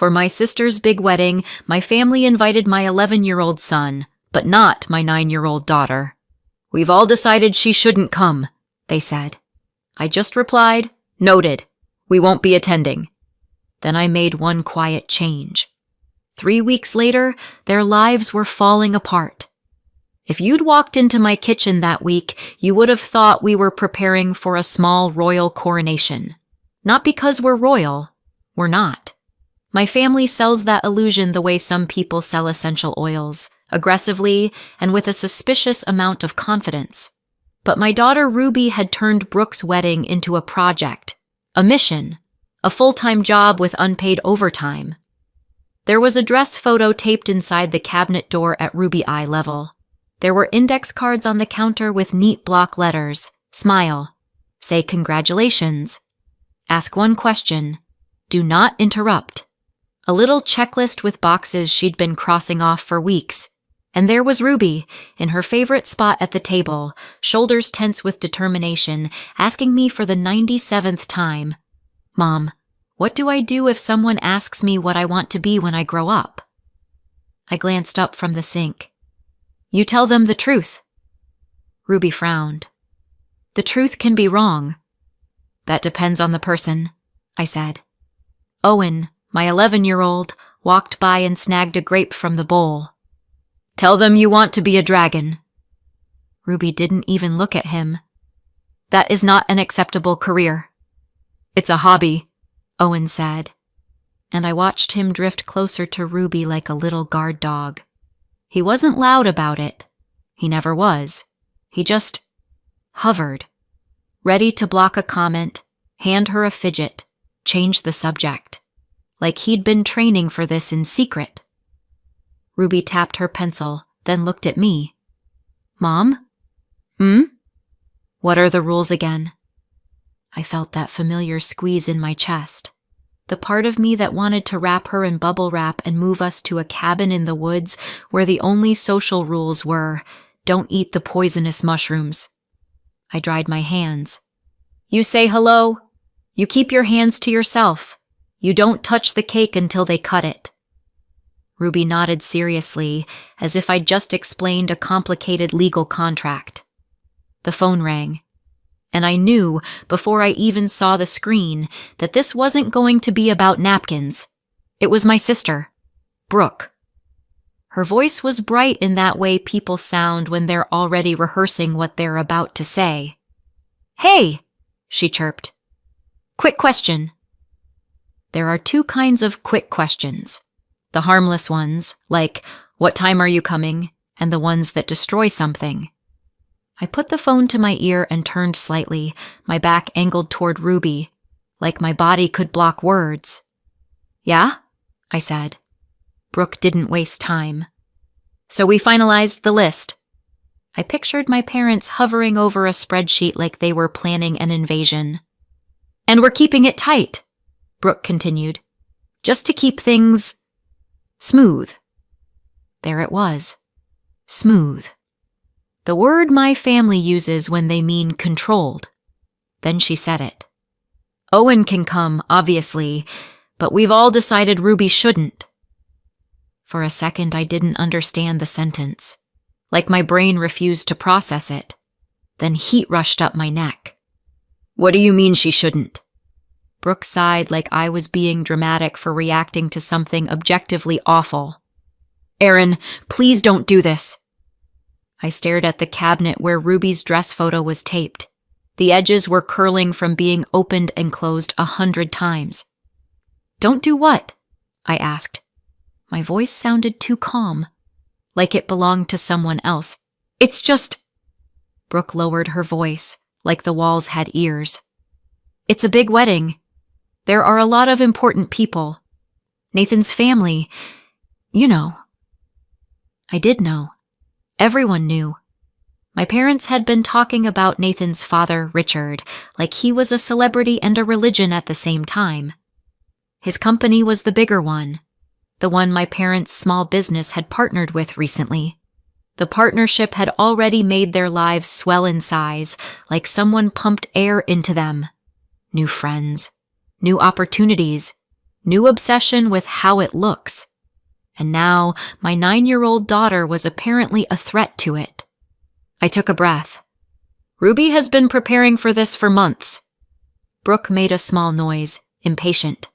For my sister's big wedding, my family invited my 11-year-old son, but not my 9-year-old daughter. We've all decided she shouldn't come, they said. I just replied, noted. We won't be attending. Then I made one quiet change. 3 weeks later, their lives were falling apart. If you'd walked into my kitchen that week, you would have thought we were preparing for a small royal coronation. Not because we're royal. We're not. My family sells that illusion the way some people sell essential oils, aggressively and with a suspicious amount of confidence. But my daughter Ruby had turned Brooke's wedding into a project, a mission, a full-time job with unpaid overtime. There was a dress photo taped inside the cabinet door at Ruby eye level. There were index cards on the counter with neat block letters. Smile. Say congratulations. Ask one question. Do not interrupt. A little checklist with boxes she'd been crossing off for weeks. And there was Ruby, in her favorite spot at the table, shoulders tense with determination, asking me for the 97th time, Mom, what do I do if someone asks me what I want to be when I grow up? I glanced up from the sink. You tell them the truth. Ruby frowned. The truth can be wrong. That depends on the person, I said. Owen, my 11-year-old, walked by and snagged a grape from the bowl. Tell them you want to be a dragon. Ruby didn't even look at him. That is not an acceptable career. It's a hobby, Owen said, and I watched him drift closer to Ruby like a little guard dog. He wasn't loud about it. He never was. He just hovered, ready to block a comment, hand her a fidget, change the subject, like he'd been training for this in secret. Ruby tapped her pencil, then looked at me. Mom? What are the rules again? I felt that familiar squeeze in my chest. The part of me that wanted to wrap her in bubble wrap and move us to a cabin in the woods where the only social rules were, don't eat the poisonous mushrooms. I dried my hands. You say hello. You keep your hands to yourself. You don't touch the cake until they cut it. Ruby nodded seriously, as if I'd just explained a complicated legal contract. The phone rang, and I knew, before I even saw the screen, that this wasn't going to be about napkins. It was my sister, Brooke. Her voice was bright in that way people sound when they're already rehearsing what they're about to say. Hey, she chirped. Quick question. There are two kinds of quick questions. The harmless ones, like, what time are you coming? And the ones that destroy something. I put the phone to my ear and turned slightly, my back angled toward Ruby, like my body could block words. Yeah? I said. Brooke didn't waste time. So we finalized the list. I pictured my parents hovering over a spreadsheet like they were planning an invasion. And we're keeping it tight, Brooke continued, just to keep things smooth. There it was. Smooth. The word my family uses when they mean controlled. Then she said it. Owen can come, obviously, but we've all decided Ruby shouldn't. For a second, I didn't understand the sentence, like my brain refused to process it. Then heat rushed up my neck. What do you mean she shouldn't? Brooke sighed like I was being dramatic for reacting to something objectively awful. Aaron, please don't do this. I stared at the cabinet where Ruby's dress photo was taped. The edges were curling from being opened and closed 100 times. Don't do what? I asked. My voice sounded too calm, like it belonged to someone else. It's just... Brooke lowered her voice, like the walls had ears. It's a big wedding. There are a lot of important people. Nathan's family. You know. I did know. Everyone knew. My parents had been talking about Nathan's father, Richard, like he was a celebrity and a religion at the same time. His company was the bigger one, the one my parents' small business had partnered with recently. The partnership had already made their lives swell in size, like someone pumped air into them. New friends, new opportunities, new obsession with how it looks. And now my 9-year-old daughter was apparently a threat to it. I took a breath. Ruby has been preparing for this for months. Brooke made a small noise, impatient.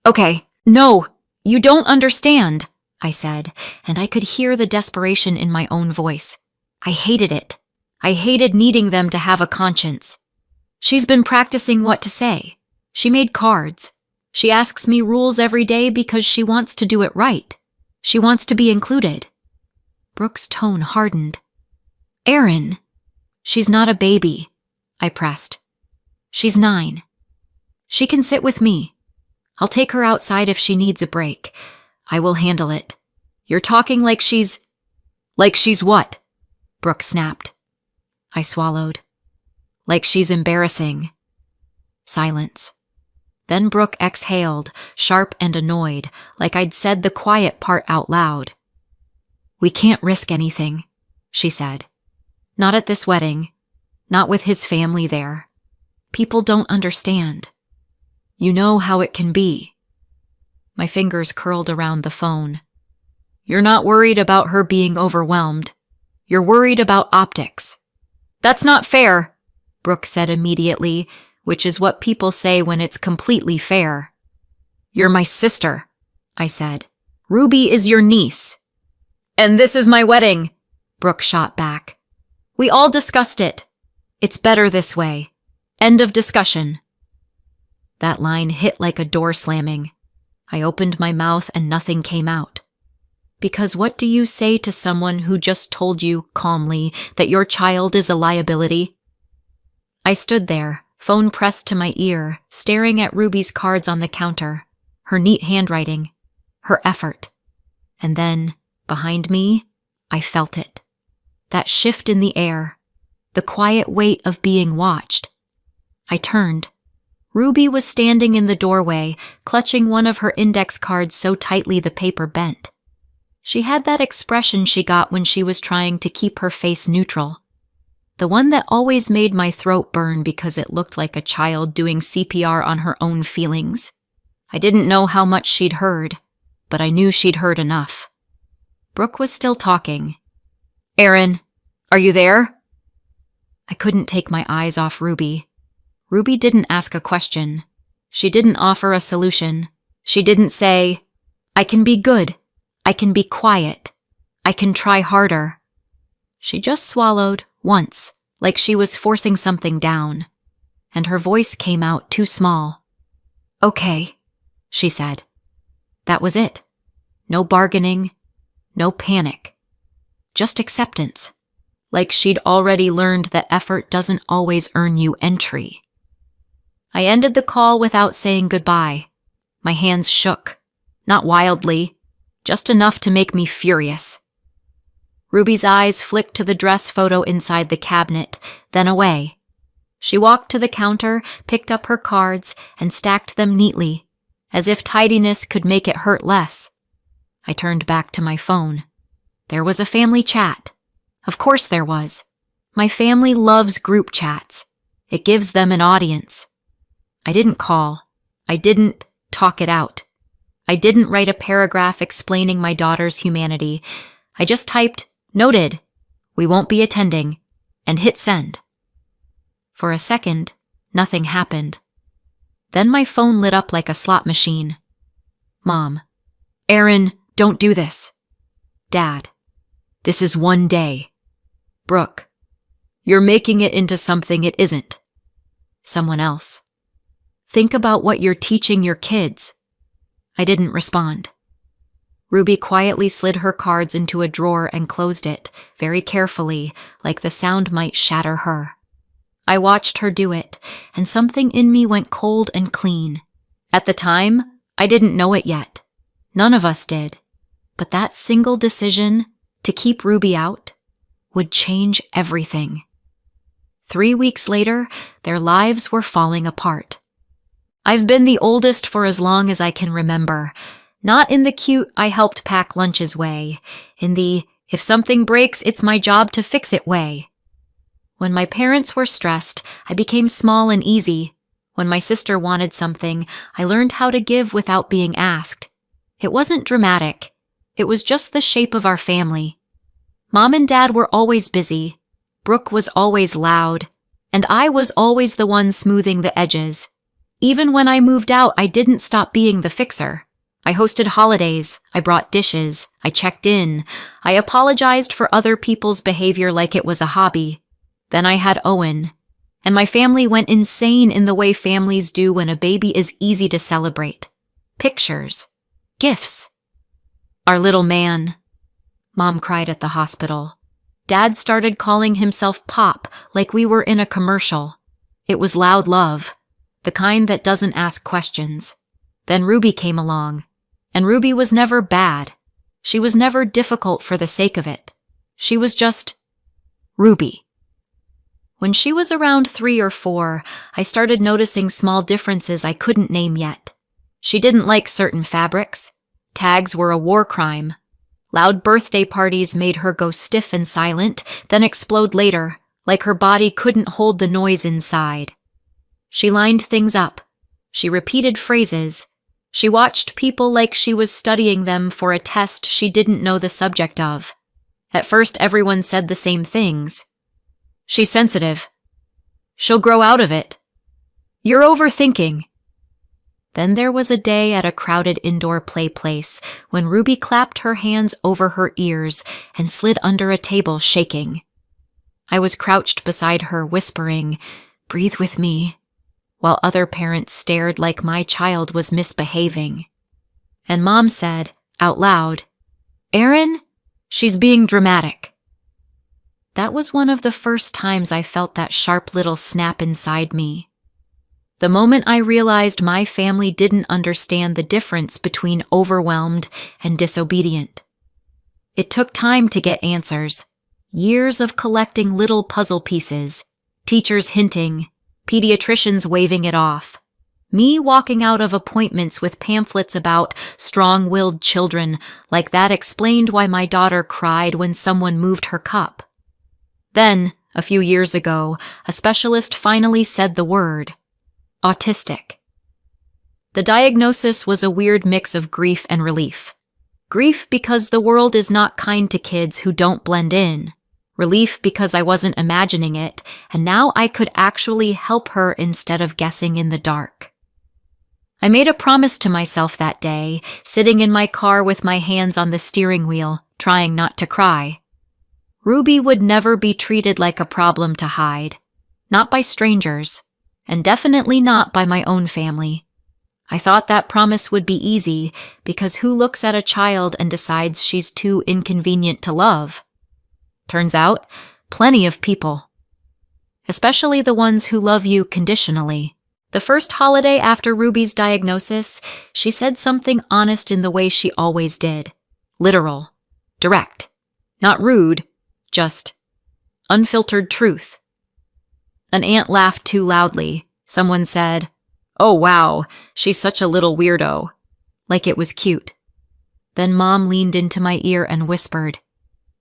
Okay, no, you don't understand, I said, and I could hear the desperation in my own voice. I hated it. I hated needing them to have a conscience. She's been practicing what to say. She made cards. She asks me rules every day because she wants to do it right. She wants to be included. Brooke's tone hardened. Erin, she's not a baby, I pressed. She's 9. She can sit with me. I'll take her outside if she needs a break. I will handle it. You're talking like she's... Like she's what? Brooke snapped. I swallowed. Like she's embarrassing. Silence. Then Brooke exhaled, sharp and annoyed, like I'd said the quiet part out loud. We can't risk anything, she said. Not at this wedding. Not with his family there. People don't understand. You know how it can be. My fingers curled around the phone. You're not worried about her being overwhelmed. You're worried about optics. That's not fair, Brooke said immediately, which is what people say when it's completely fair. You're my sister, I said. Ruby is your niece. And this is my wedding, Brooke shot back. We all discussed it. It's better this way. End of discussion. That line hit like a door slamming. I opened my mouth and nothing came out. Because what do you say to someone who just told you, calmly, that your child is a liability? I stood there, phone pressed to my ear, staring at Ruby's cards on the counter, her neat handwriting, her effort. And then, behind me, I felt it. That shift in the air, the quiet weight of being watched. I turned. Ruby was standing in the doorway, clutching one of her index cards so tightly the paper bent. She had that expression she got when she was trying to keep her face neutral. The one that always made my throat burn because it looked like a child doing CPR on her own feelings. I didn't know how much she'd heard, but I knew she'd heard enough. Brooke was still talking. Erin, are you there? I couldn't take my eyes off Ruby. Ruby didn't ask a question. She didn't offer a solution. She didn't say, I can be good. I can be quiet. I can try harder. She just swallowed once, like she was forcing something down, and her voice came out too small. Okay, she said. That was it. No bargaining, no panic. Just acceptance, like she'd already learned that effort doesn't always earn you entry. I ended the call without saying goodbye. My hands shook, not wildly, just enough to make me furious. Ruby's eyes flicked to the dress photo inside the cabinet, then away. She walked to the counter, picked up her cards, and stacked them neatly, as if tidiness could make it hurt less. I turned back to my phone. There was a family chat. Of course there was. My family loves group chats. It gives them an audience. I didn't call. I didn't talk it out. I didn't write a paragraph explaining my daughter's humanity. I just typed, noted, we won't be attending, and hit send. For a second, nothing happened. Then my phone lit up like a slot machine. Mom. Erin, don't do this. Dad. This is one day. Brooke. You're making it into something it isn't. Someone else. Think about what you're teaching your kids. I didn't respond. Ruby quietly slid her cards into a drawer and closed it, very carefully, like the sound might shatter her. I watched her do it, and something in me went cold and clean. At the time, I didn't know it yet. None of us did. But that single decision, to keep Ruby out, would change everything. 3 weeks later, their lives were falling apart. I've been the oldest for as long as I can remember, not in the cute I helped pack lunches way, in the if something breaks it's my job to fix it way. When my parents were stressed, I became small and easy, When my sister wanted something, I learned how to give without being asked. It wasn't dramatic. It was just the shape of our family. Mom and Dad were always busy. Brooke was always loud. And I was always the one smoothing the edges. Even when I moved out, I didn't stop being the fixer. I hosted holidays. I brought dishes. I checked in. I apologized for other people's behavior like it was a hobby. Then I had Owen. And my family went insane in the way families do when a baby is easy to celebrate. Pictures. Gifts. Our little man. Mom cried at the hospital. Dad started calling himself Pop like we were in a commercial. It was loud love, the kind that doesn't ask questions. Then Ruby came along, and Ruby was never bad. She was never difficult for the sake of it. She was just Ruby. When she was around 3 or 4, I started noticing small differences I couldn't name yet. She didn't like certain fabrics. Tags were a war crime. Loud birthday parties made her go stiff and silent, then explode later, like her body couldn't hold the noise inside. She lined things up. She repeated phrases. She watched people like she was studying them for a test she didn't know the subject of. At first, everyone said the same things. She's sensitive. She'll grow out of it. You're overthinking. Then there was a day at a crowded indoor play place when Ruby clapped her hands over her ears and slid under a table shaking. I was crouched beside her whispering, "Breathe with me," while other parents stared like my child was misbehaving. And Mom said, out loud, "Erin, she's being dramatic." That was one of the first times I felt that sharp little snap inside me. The moment I realized my family didn't understand the difference between overwhelmed and disobedient. It took time to get answers, years of collecting little puzzle pieces, teachers hinting, pediatricians waving it off, me walking out of appointments with pamphlets about strong-willed children like that explained why my daughter cried when someone moved her cup. Then, a few years ago, a specialist finally said the word. Autistic. The diagnosis was a weird mix of grief and relief. Grief because the world is not kind to kids who don't blend in. Relief because I wasn't imagining it, and now I could actually help her instead of guessing in the dark. I made a promise to myself that day, sitting in my car with my hands on the steering wheel, trying not to cry. Ruby would never be treated like a problem to hide. Not by strangers. And definitely not by my own family. I thought that promise would be easy, because who looks at a child and decides she's too inconvenient to love? Turns out, plenty of people. Especially the ones who love you conditionally. The first holiday after Ruby's diagnosis, she said something honest in the way she always did. Literal. Direct. Not rude, just unfiltered truth. An aunt laughed too loudly. Someone said, "Oh wow, she's such a little weirdo," like it was cute. Then Mom leaned into my ear and whispered,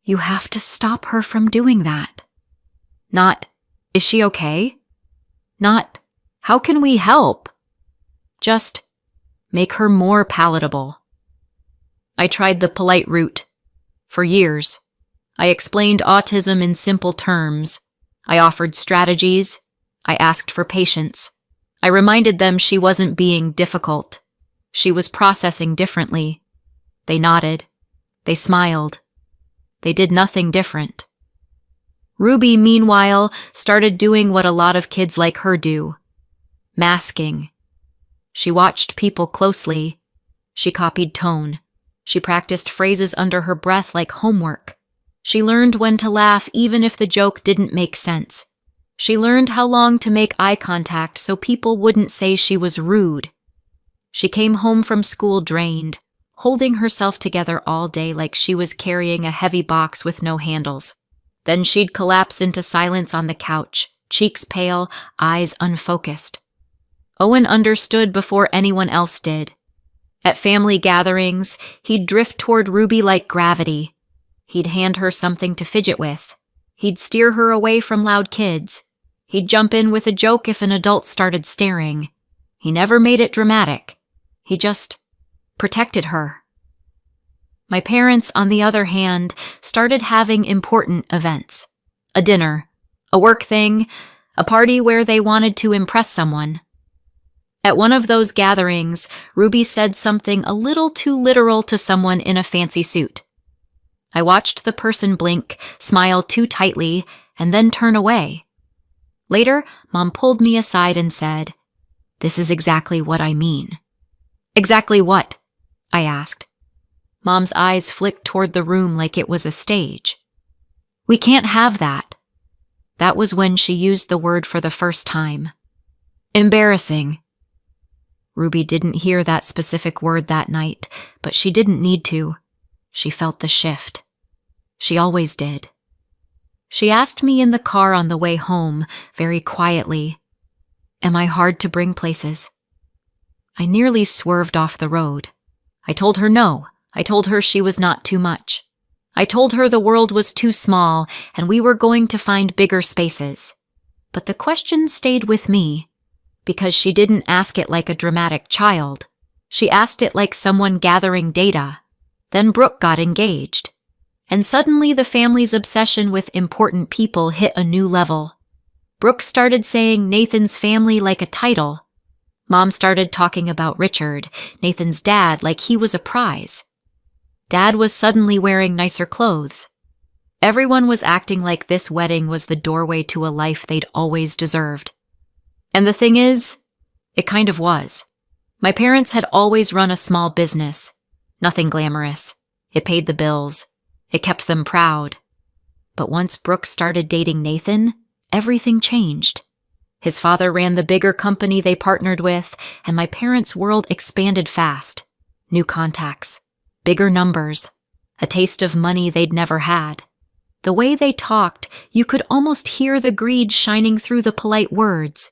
"You have to stop her from doing that." Not, "Is she okay?" Not, "How can we help?" Just, make her more palatable. I tried the polite route. For years, I explained autism in simple terms. I offered strategies. I asked for patience. I reminded them she wasn't being difficult. She was processing differently. They nodded. They smiled. They did nothing different. Ruby, meanwhile, started doing what a lot of kids like her do. Masking. She watched people closely. She copied tone. She practiced phrases under her breath like homework. She learned when to laugh even if the joke didn't make sense. She learned how long to make eye contact so people wouldn't say she was rude. She came home from school drained, holding herself together all day like she was carrying a heavy box with no handles. Then she'd collapse into silence on the couch, cheeks pale, eyes unfocused. Owen understood before anyone else did. At family gatherings, he'd drift toward Ruby like gravity. He'd hand her something to fidget with. He'd steer her away from loud kids. He'd jump in with a joke if an adult started staring. He never made it dramatic. He just protected her. My parents, on the other hand, started having important events. A dinner, a work thing, a party where they wanted to impress someone. At one of those gatherings, Ruby said something a little too literal to someone in a fancy suit. I watched the person blink, smile too tightly, and then turn away. Later, Mom pulled me aside and said, "This is exactly what I mean." "Exactly what?" I asked. Mom's eyes flicked toward the room like it was a stage. "We can't have that." That was when she used the word for the first time. "Embarrassing." Ruby didn't hear that specific word that night, but she didn't need to. She felt the shift. She always did. She asked me in the car on the way home, very quietly, "Am I hard to bring places?" I nearly swerved off the road. I told her no. I told her she was not too much. I told her the world was too small and we were going to find bigger spaces. But the question stayed with me, because she didn't ask it like a dramatic child. She asked it like someone gathering data. Then Brooke got engaged. And suddenly the family's obsession with important people hit a new level. Brooke started saying Nathan's family like a title. Mom started talking about Richard, Nathan's dad, like he was a prize. Dad was suddenly wearing nicer clothes. Everyone was acting like this wedding was the doorway to a life they'd always deserved. And the thing is, it kind of was. My parents had always run a small business. Nothing glamorous. It paid the bills. It kept them proud. But once Brooke started dating Nathan, everything changed. His father ran the bigger company they partnered with, and my parents' world expanded fast. New contacts, bigger numbers, a taste of money they'd never had. The way they talked, you could almost hear the greed shining through the polite words.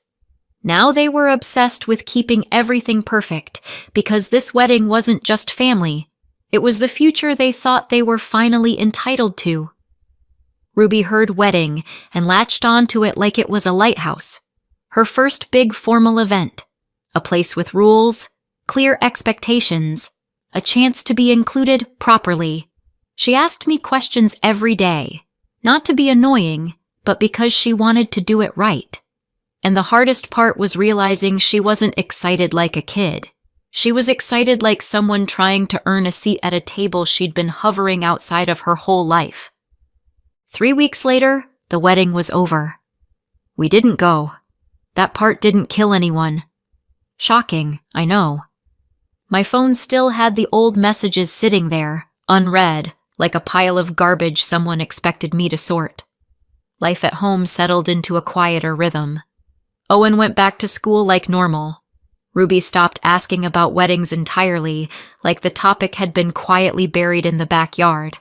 Now they were obsessed with keeping everything perfect, because this wedding wasn't just family. It was the future they thought they were finally entitled to. Ruby heard wedding and latched onto it like it was a lighthouse. Her first big formal event. A place with rules, clear expectations, a chance to be included properly. She asked me questions every day, not to be annoying, but because she wanted to do it right. And the hardest part was realizing she wasn't excited like a kid. She was excited like someone trying to earn a seat at a table she'd been hovering outside of her whole life. 3 weeks later, the wedding was over. We didn't go. That part didn't kill anyone. Shocking, I know. My phone still had the old messages sitting there, unread, like a pile of garbage someone expected me to sort. Life at home settled into a quieter rhythm. Owen went back to school like normal. Ruby stopped asking about weddings entirely, like the topic had been quietly buried in the backyard.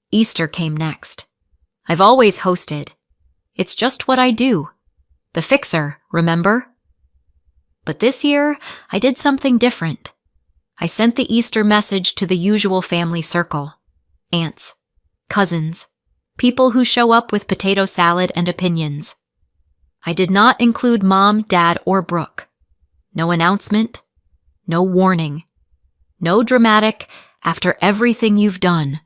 Easter came next. I've always hosted. It's just what I do. The fixer, remember? But this year, I did something different. I sent the Easter message to the usual family circle. Aunts, cousins, people who show up with potato salad and opinions. I did not include Mom, Dad, or Brooke. No announcement, no warning, no dramatic, "after everything you've done."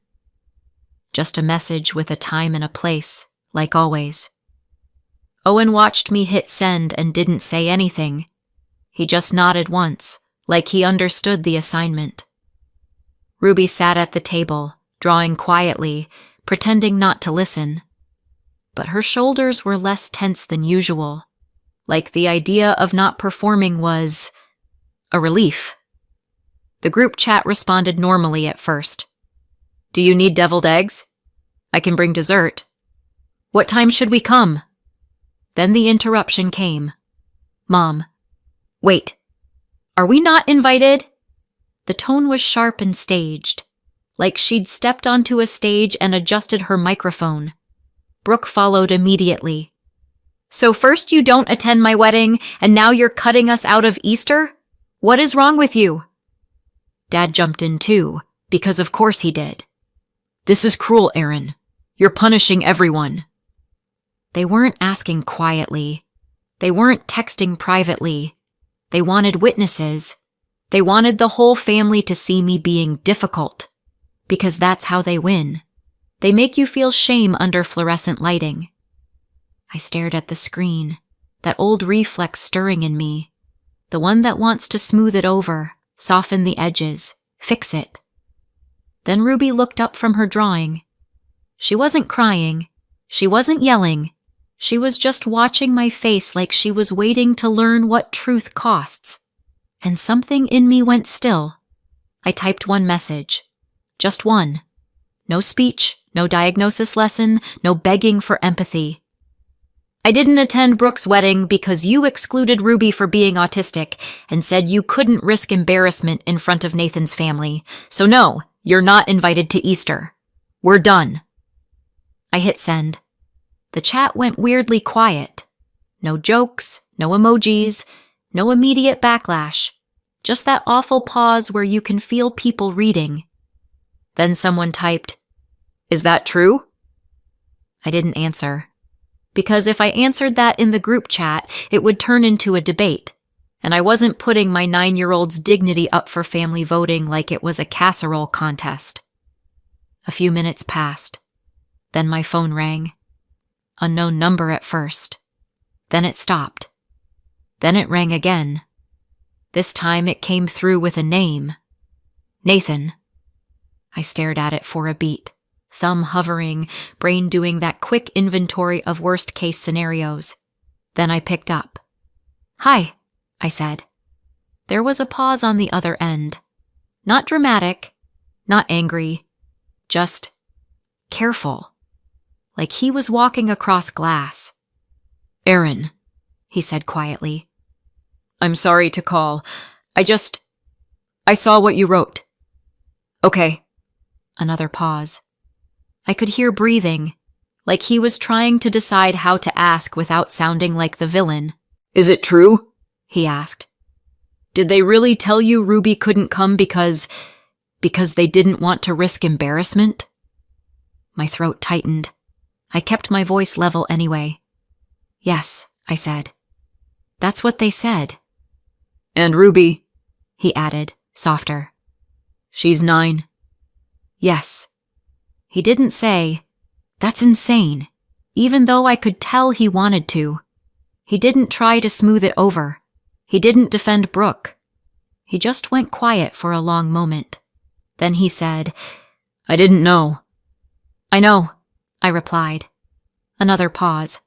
Just a message with a time and a place, like always. Owen watched me hit send and didn't say anything. He just nodded once, like he understood the assignment. Ruby sat at the table, drawing quietly, pretending not to listen. But her shoulders were less tense than usual. Like the idea of not performing was a relief. The group chat responded normally at first. "Do you need deviled eggs? I can bring dessert. What time should we come?" Then the interruption came. "Mom, wait. Are we not invited?" The tone was sharp and staged, like she'd stepped onto a stage and adjusted her microphone. Brooke followed immediately. "So first you don't attend my wedding, and now you're cutting us out of Easter? What is wrong with you?" Dad jumped in too, because of course he did. "This is cruel, Erin. You're punishing everyone." They weren't asking quietly. They weren't texting privately. They wanted witnesses. They wanted the whole family to see me being difficult. Because that's how they win. They make you feel shame under fluorescent lighting. I stared at the screen, that old reflex stirring in me, the one that wants to smooth it over, soften the edges, fix it. Then Ruby looked up from her drawing. She wasn't crying. She wasn't yelling. She was just watching my face like she was waiting to learn what truth costs. And something in me went still. I typed one message. Just one. No speech, no diagnosis lesson, no begging for empathy. I didn't attend Brooke's wedding because you excluded Ruby for being autistic and said you couldn't risk embarrassment in front of Nathan's family. So no, you're not invited to Easter. We're done. I hit send. The chat went weirdly quiet. No jokes, no emojis, no immediate backlash. Just that awful pause where you can feel people reading. Then someone typed, "Is that true?" I didn't answer. Because if I answered that in the group chat, it would turn into a debate. And I wasn't putting my 9-year-old's dignity up for family voting like it was a casserole contest. A few minutes passed. Then my phone rang. Unknown number at first. Then it stopped. Then it rang again. This time it came through with a name. Nathan. I stared at it for a beat, thumb hovering, brain doing that quick inventory of worst-case scenarios. Then I picked up. "Hi," I said. There was a pause on the other end. Not dramatic, not angry, just careful. Like he was walking across glass. "Aaron," he said quietly. "I'm sorry to call. I saw what you wrote." "Okay." Another pause. I could hear breathing, like he was trying to decide how to ask without sounding like the villain. "Is it true?" he asked. "Did they really tell you Ruby couldn't come because they didn't want to risk embarrassment?" My throat tightened. I kept my voice level anyway. "Yes," I said. "That's what they said." "And Ruby," he added, softer. "She's 9. "Yes." He didn't say, "That's insane," even though I could tell he wanted to. He didn't try to smooth it over. He didn't defend Brooke. He just went quiet for a long moment. Then he said, "I didn't know." "I know," I replied. Another pause.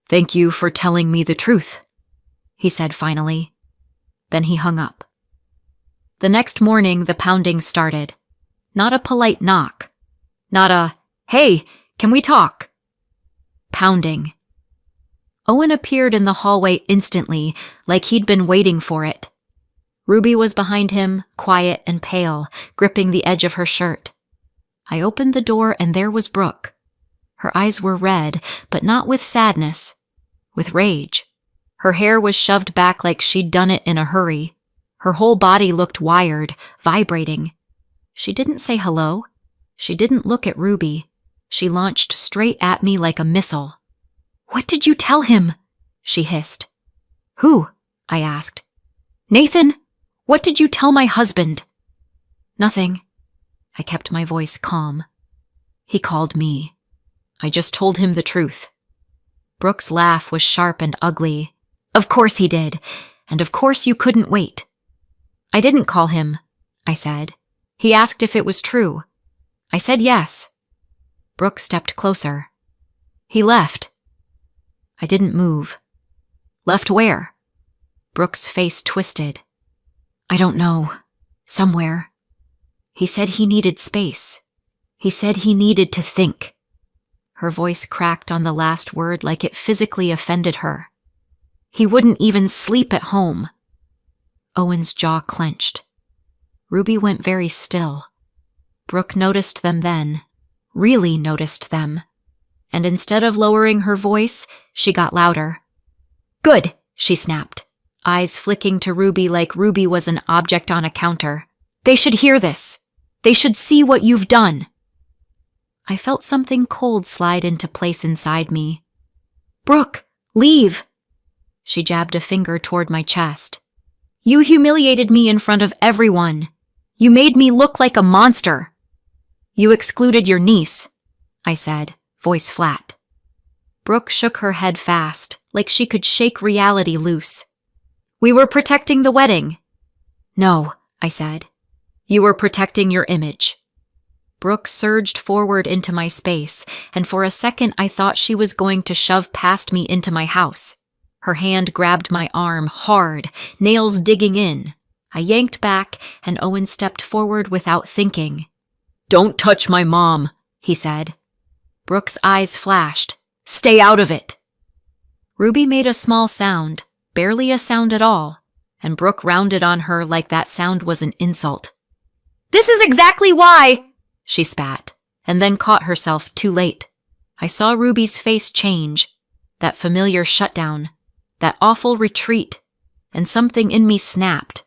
"Thank you for telling me the truth," he said finally. Then he hung up. The next morning, the pounding started. Not a polite knock. Not a, "Hey, can we talk?" Pounding. Owen appeared in the hallway instantly, like he'd been waiting for it. Ruby was behind him, quiet and pale, gripping the edge of her shirt. I opened the door and there was Brooke. Her eyes were red, but not with sadness, with rage. Her hair was shoved back like she'd done it in a hurry. Her whole body looked wired, vibrating. She didn't say hello. She didn't look at Ruby. She launched straight at me like a missile. "What did you tell him?" she hissed. "Who?" I asked. "Nathan, what did you tell my husband?" "Nothing." I kept my voice calm. "He called me. I just told him the truth." Brooke's laugh was sharp and ugly. "Of course he did. And of course you couldn't wait." "I didn't call him," I said. "He asked if it was true. I said yes." Brooke stepped closer. "He left." I didn't move. "Left where?" Brooke's face twisted. "I don't know. Somewhere. He said he needed space. He said he needed to think." Her voice cracked on the last word like it physically offended her. "He wouldn't even sleep at home." Owen's jaw clenched. Ruby went very still. Brooke noticed them then, really noticed them. And instead of lowering her voice, she got louder. "Good," she snapped, eyes flicking to Ruby like Ruby was an object on a counter. "They should hear this. They should see what you've done." I felt something cold slide into place inside me. Brooke, leave! She jabbed a finger toward my chest. You humiliated me in front of everyone. You made me look like a monster. You excluded your niece, I said, voice flat. Brooke shook her head fast, like she could shake reality loose. We were protecting the wedding. No, I said. You were protecting your image. Brooke surged forward into my space, and for a second I thought she was going to shove past me into my house. Her hand grabbed my arm hard, nails digging in. I yanked back, and Owen stepped forward without thinking. Don't touch my mom, he said. Brooke's eyes flashed. Stay out of it. Ruby made a small sound, barely a sound at all, and Brooke rounded on her like that sound was an insult. This is exactly why, she spat, and then caught herself too late. I saw Ruby's face change, that familiar shutdown, that awful retreat, and something in me snapped.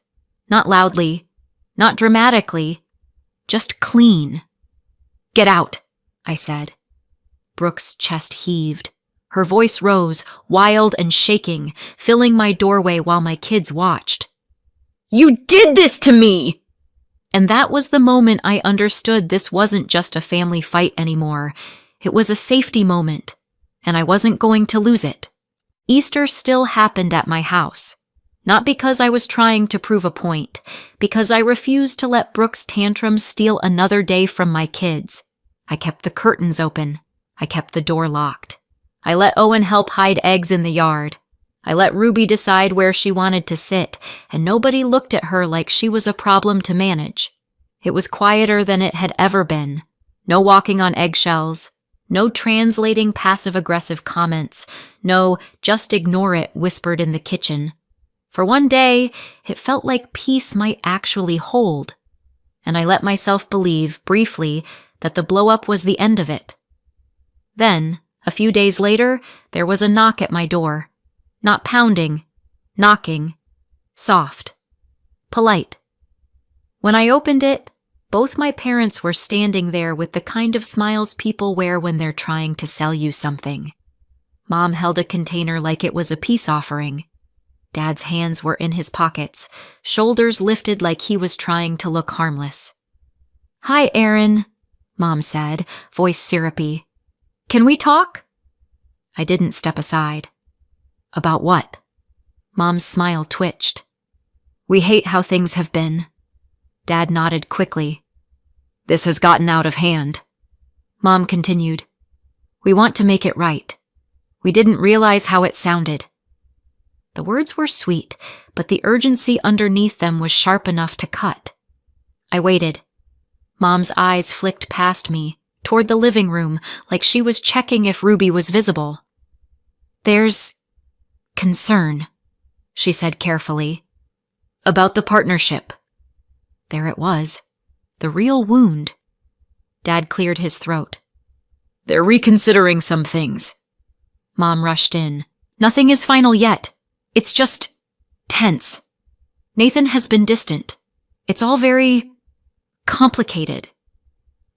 Not loudly, not dramatically, just clean. Get out, I said. Brooke's chest heaved. Her voice rose, wild and shaking, filling my doorway while my kids watched. You did this to me! And that was the moment I understood this wasn't just a family fight anymore. It was a safety moment, and I wasn't going to lose it. Easter still happened at my house. Not because I was trying to prove a point, because I refused to let Brooke's tantrums steal another day from my kids. I kept the curtains open. I kept the door locked. I let Owen help hide eggs in the yard. I let Ruby decide where she wanted to sit, and nobody looked at her like she was a problem to manage. It was quieter than it had ever been. No walking on eggshells. No translating passive-aggressive comments. No, just ignore it whispered in the kitchen. For one day, it felt like peace might actually hold. And I let myself believe, briefly, that the blow-up was the end of it. Then, a few days later, there was a knock at my door. Not pounding, knocking, soft, polite. When I opened it, both my parents were standing there with the kind of smiles people wear when they're trying to sell you something. Mom held a container like it was a peace offering. Dad's hands were in his pockets, shoulders lifted like he was trying to look harmless. Hi, Aaron, Mom said, voice syrupy. Can we talk? I didn't step aside. About what? Mom's smile twitched. We hate how things have been. Dad nodded quickly. This has gotten out of hand. Mom continued. We want to make it right. We didn't realize how it sounded. The words were sweet, but the urgency underneath them was sharp enough to cut. I waited. Mom's eyes flicked past me, toward the living room, like she was checking if Ruby was visible. There's concern, she said carefully. About the partnership. There it was. The real wound. Dad cleared his throat. They're reconsidering some things. Mom rushed in. Nothing is final yet. It's just tense. Nathan has been distant. It's all very complicated.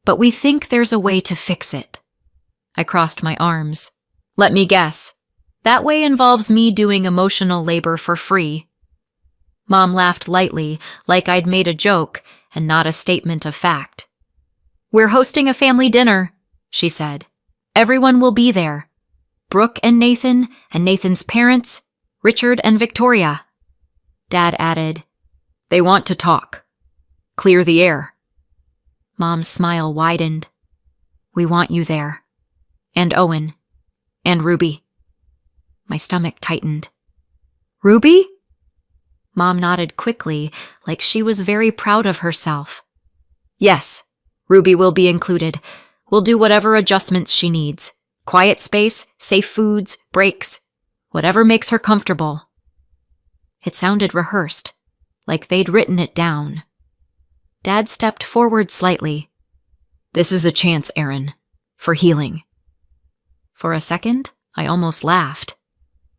But we think there's a way to fix it. I crossed my arms. Let me guess. That way involves me doing emotional labor for free. Mom laughed lightly, like I'd made a joke and not a statement of fact. We're hosting a family dinner, she said. Everyone will be there. Brooke and Nathan's parents, Richard and Victoria. Dad added, They want to talk. Clear the air. Mom's smile widened. We want you there. And Owen. And Ruby. My stomach tightened. Ruby? Mom nodded quickly, like she was very proud of herself. Yes, Ruby will be included. We'll do whatever adjustments she needs. Quiet space, safe foods, breaks. Whatever makes her comfortable. It sounded rehearsed, like they'd written it down. Dad stepped forward slightly. This is a chance, Aaron, for healing. For a second, I almost laughed.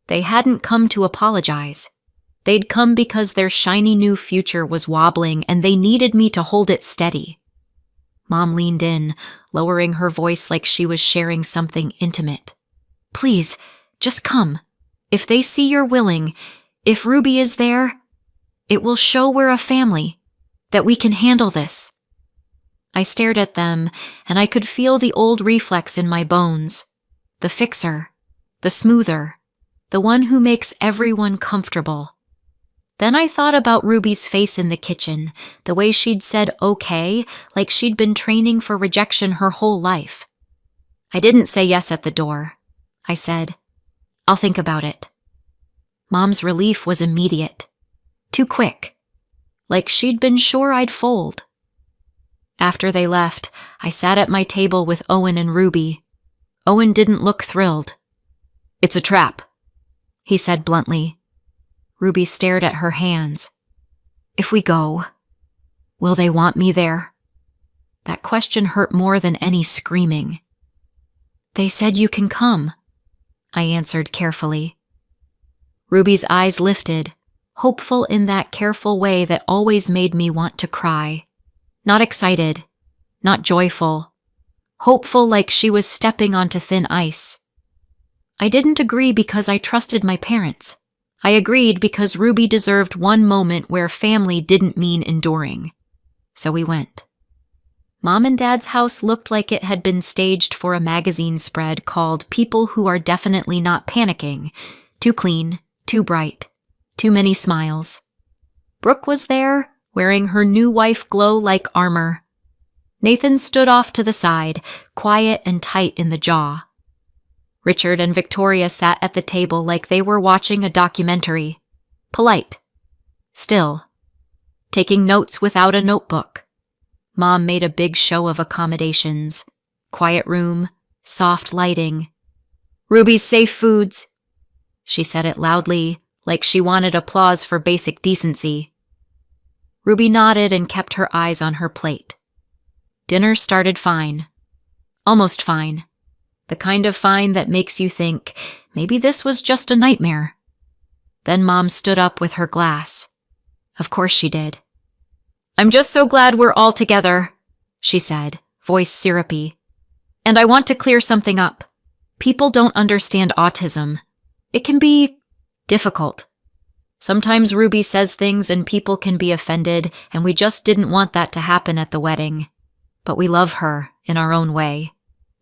They hadn't come to apologize. They'd come because their shiny new future was wobbling and they needed me to hold it steady. Mom leaned in, lowering her voice like she was sharing something intimate. Please, Just come. If they see you're willing, if Ruby is there, it will show we're a family, that we can handle this." I stared at them, and I could feel the old reflex in my bones. The fixer, the smoother, the one who makes everyone comfortable. Then I thought about Ruby's face in the kitchen, the way she'd said okay, like she'd been training for rejection her whole life. I didn't say yes at the door. I said, "I'll think about it." Mom's relief was immediate. Too quick. Like she'd been sure I'd fold. After they left, I sat at my table with Owen and Ruby. Owen didn't look thrilled. "It's a trap," he said bluntly. Ruby stared at her hands. "If we go, will they want me there?" That question hurt more than any screaming. "They said you can come," I answered carefully. Ruby's eyes lifted, hopeful in that careful way that always made me want to cry. Not excited, not joyful, hopeful like she was stepping onto thin ice. I didn't agree because I trusted my parents. I agreed because Ruby deserved one moment where family didn't mean enduring. So we went. Mom and Dad's house looked like it had been staged for a magazine spread called People Who Are Definitely Not Panicking. Too clean, too bright, too many smiles. Brooke was there, wearing her new wife glow like armor. Nathan stood off to the side, quiet and tight in the jaw. Richard and Victoria sat at the table like they were watching a documentary. Polite. Still. Taking notes without a notebook. Mom made a big show of accommodations. Quiet room, soft lighting. "Ruby's safe foods." She said it loudly, like she wanted applause for basic decency. Ruby nodded and kept her eyes on her plate. Dinner started fine. Almost fine. The kind of fine that makes you think, maybe this was just a nightmare. Then Mom stood up with her glass. Of course she did. "I'm just so glad we're all together," she said, voice syrupy. "And I want to clear something up. People don't understand autism. It can be difficult. Sometimes Ruby says things and people can be offended, and we just didn't want that to happen at the wedding. But we love her in our own way.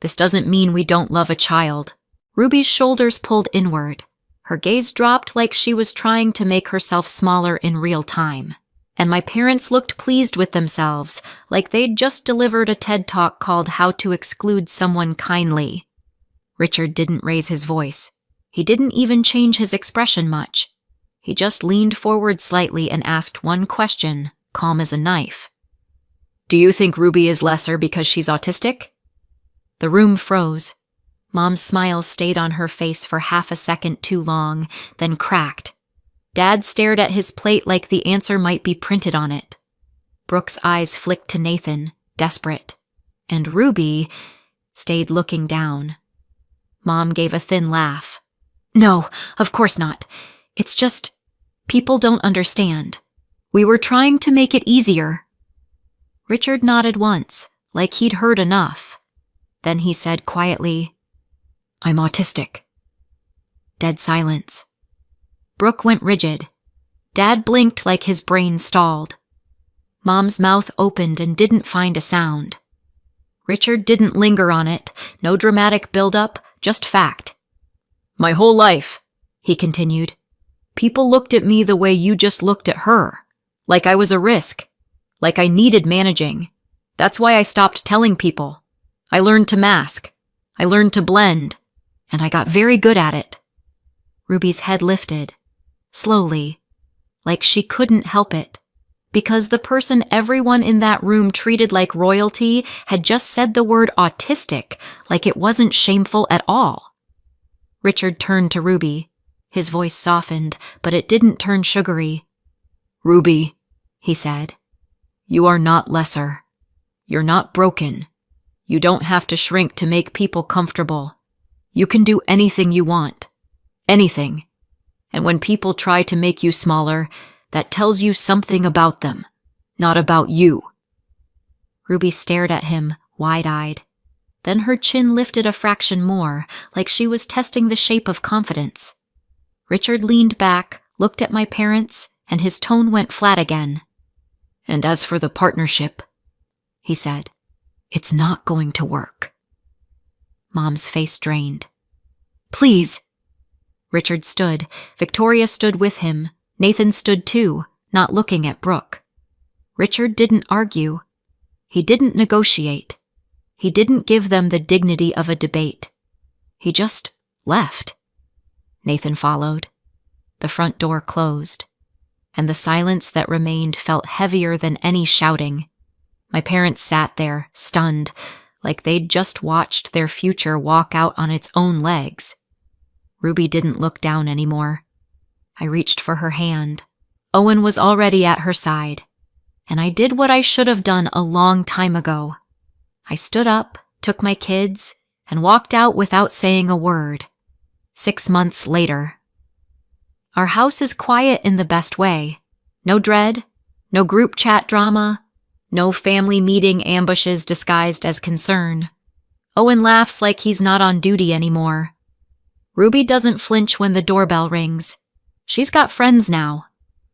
This doesn't mean we don't love a child." Ruby's shoulders pulled inward. Her gaze dropped like she was trying to make herself smaller in real time. And my parents looked pleased with themselves, like they'd just delivered a TED Talk called How to Exclude Someone Kindly. Richard didn't raise his voice. He didn't even change his expression much. He just leaned forward slightly and asked one question, calm as a knife. "Do you think Ruby is lesser because she's autistic?" The room froze. Mom's smile stayed on her face for half a second too long, then cracked. Dad stared at his plate like the answer might be printed on it. Brooke's eyes flicked to Nathan, desperate. And Ruby stayed looking down. Mom gave a thin laugh. "No, of course not. It's just, people don't understand. We were trying to make it easier." Richard nodded once, like he'd heard enough. Then he said quietly, "I'm autistic." Dead silence. Brooke went rigid. Dad blinked like his brain stalled. Mom's mouth opened and didn't find a sound. Richard didn't linger on it, no dramatic build-up, just fact. "My whole life," he continued, "people looked at me the way you just looked at her, like I was a risk, like I needed managing. That's why I stopped telling people. I learned to mask. I learned to blend. And I got very good at it." Ruby's head lifted, slowly, like she couldn't help it, because the person everyone in that room treated like royalty had just said the word autistic, like it wasn't shameful at all. Richard turned to Ruby. His voice softened, but it didn't turn sugary. "Ruby," he said, "you are not lesser. You're not broken. You don't have to shrink to make people comfortable. You can do anything you want. Anything. And when people try to make you smaller, that tells you something about them, not about you." Ruby stared at him, wide-eyed. Then her chin lifted a fraction more, like she was testing the shape of confidence. Richard leaned back, looked at my parents, and his tone went flat again. "And as for the partnership," he said, "it's not going to work." Mom's face drained. "Please." Richard stood. Victoria stood with him. Nathan stood too, not looking at Brooke. Richard didn't argue. He didn't negotiate. He didn't give them the dignity of a debate. He just left. Nathan followed. The front door closed, and the silence that remained felt heavier than any shouting. My parents sat there, stunned, like they'd just watched their future walk out on its own legs. Ruby didn't look down anymore. I reached for her hand. Owen was already at her side, and I did what I should have done a long time ago. I stood up, took my kids, and walked out without saying a word. 6 months later. Our house is quiet in the best way. No dread, no group chat drama, no family meeting ambushes disguised as concern. Owen laughs like he's not on duty anymore. Ruby doesn't flinch when the doorbell rings. She's got friends now.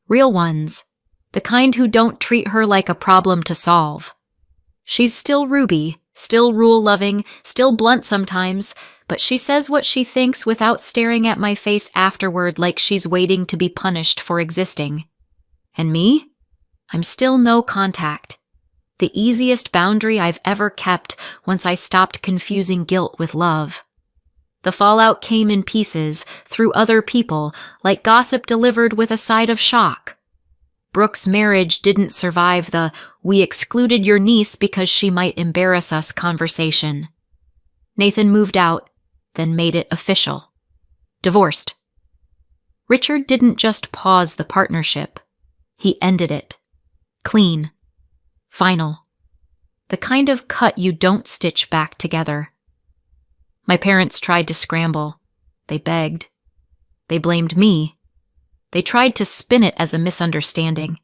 Real ones. The kind who don't treat her like a problem to solve. She's still Ruby, still rule-loving, still blunt sometimes, but she says what she thinks without staring at my face afterward like she's waiting to be punished for existing. And me? I'm still no contact. The easiest boundary I've ever kept once I stopped confusing guilt with love. The fallout came in pieces, through other people, like gossip delivered with a side of shock. Brooke's marriage didn't survive the "we excluded your niece because she might embarrass us" conversation. Nathan moved out, then made it official. Divorced. Richard didn't just pause the partnership. He ended it. Clean. Final. The kind of cut you don't stitch back together. My parents tried to scramble. They begged. They blamed me. They tried to spin it as a misunderstanding.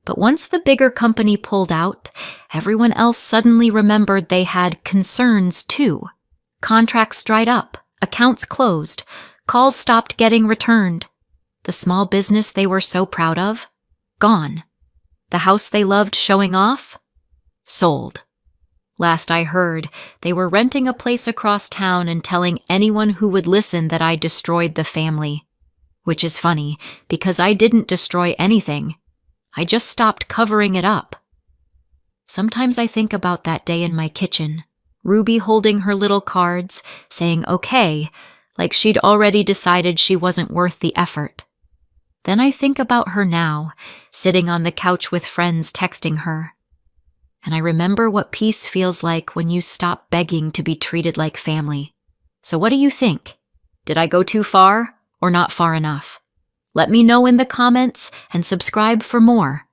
But once the bigger company pulled out, everyone else suddenly remembered they had concerns too. Contracts dried up, accounts closed, calls stopped getting returned. The small business they were so proud of? Gone. The house they loved showing off? Sold. Last I heard, they were renting a place across town and telling anyone who would listen that I destroyed the family. Which is funny, because I didn't destroy anything. I just stopped covering it up. Sometimes I think about that day in my kitchen, Ruby holding her little cards, saying okay, like she'd already decided she wasn't worth the effort. Then I think about her now, sitting on the couch with friends texting her. And I remember what peace feels like when you stop begging to be treated like family. So what do you think? Did I go too far? Or not far enough? Let me know in the comments and subscribe for more.